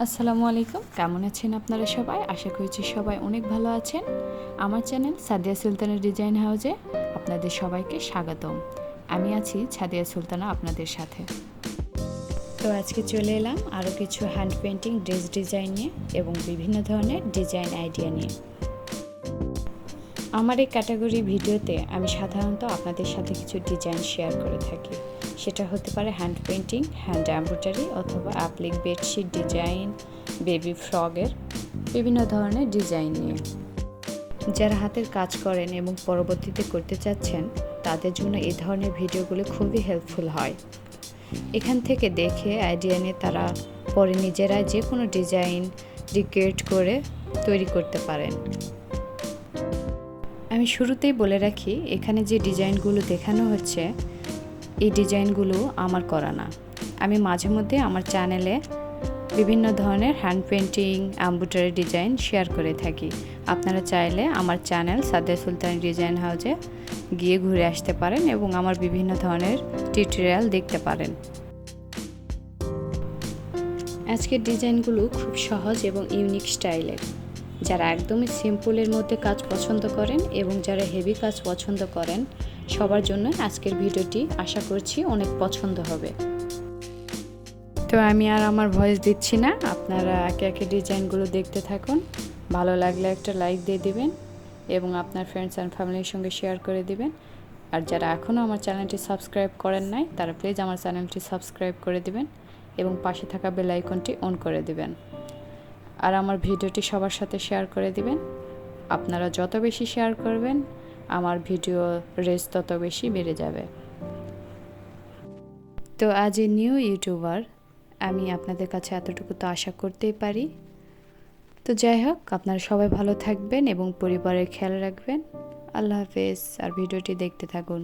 আসসালামু আলাইকুম, কেমন আছেন আপনারা সবাই? আশা করছি সবাই অনেক ভালো আছেন। আমার চ্যানেল সাদিয়া সুলতানের ডিজাইন হাউসে আপনাদের সবাইকে স্বাগতম। আমি আছি সাদিয়া সুলতানা আপনাদের সাথে। তো আজকে চলে এলাম আরও কিছু হ্যান্ড পেন্টিং ড্রেস ডিজাইন নিয়ে এবং বিভিন্ন ধরনের ডিজাইন আইডিয়া নিয়ে। আমার এই ক্যাটাগরি ভিডিওতে আমি সাধারণত আপনাদের সাথে কিছু ডিজাইন শেয়ার করে থাকি। সেটা হতে পারে হ্যান্ড পেন্টিং, হ্যান্ড এমব্রয়ডারি অথবা অ্যাপ্লিক বেডশিট ডিজাইন, বেবি ফ্রগের বিভিন্ন ধরনের ডিজাইন নিয়ে। যারা হাতের কাজ করেন এবং পরবর্তীতে করতে চাচ্ছেন তাদের জন্য এই ধরনের ভিডিওগুলো খুবই হেল্পফুল হয়। এখান থেকে দেখে আইডিয়া নিয়ে তারা পরে নিজেরাই যে কোনো ডিজাইন রিক্রিয়েট করে তৈরি করতে পারেন। আমি শুরুতেই বলে রাখি, এখানে যে ডিজাইনগুলো দেখানো হচ্ছে এই ডিজাইনগুলো আমার করা না। আমি মাঝে মধ্যে আমার চ্যানেলে বিভিন্ন ধরনের hand painting embroidery design share করে থাকি। আপনারা চাইলে আমার চ্যানেল সাদিয়া সুলতান ডিজাইন হাউসে গিয়ে ঘুরে আসতে পারেন এবং আমার বিভিন্ন ধরনের টিউটোরিয়াল দেখতে পারেন। আজকের ডিজাইনগুলো খুব সহজ এবং ইউনিক স্টাইলের। যারা একদমই সিম্পলের মধ্যে কাজ পছন্দ করেন এবং যারা হেভি কাজ পছন্দ করেন সবার জন্য আজকের ভিডিওটি আশা করছি অনেক পছন্দ হবে। তো আমি আর আমার ভয়েস দিচ্ছি না, আপনারা একে একে ডিজাইনগুলো দেখতে থাকুন। ভালো লাগলে একটা লাইক দিয়ে দিবেন এবং আপনার ফ্রেন্ডস অ্যান্ড ফ্যামিলির সঙ্গে শেয়ার করে দিবেন। আর যারা এখনও আমার চ্যানেলটি সাবস্ক্রাইব করেন নাই তারা প্লিজ আমার চ্যানেলটি সাবস্ক্রাইব করে দিবেন এবং পাশে থাকা বেল আইকনটি অন করে দিবেন। আর আমার ভিডিওটি সবার সাথে শেয়ার করে দিবেন। আপনারা যত বেশি শেয়ার করবেন আমার ভিডিও রেস তত বেশি বেড়ে যাবে। তো আজ এ নিউ ইউটিউবার, আমি আপনাদের কাছে এতটুকু তো আশা করতেই পারি। তো যাই হোক, আপনারা সবাই ভালো থাকবেন এবং পরিবারের খেয়াল রাখবেন। আল্লাহ হাফেজ। আর ভিডিওটি দেখতে থাকুন।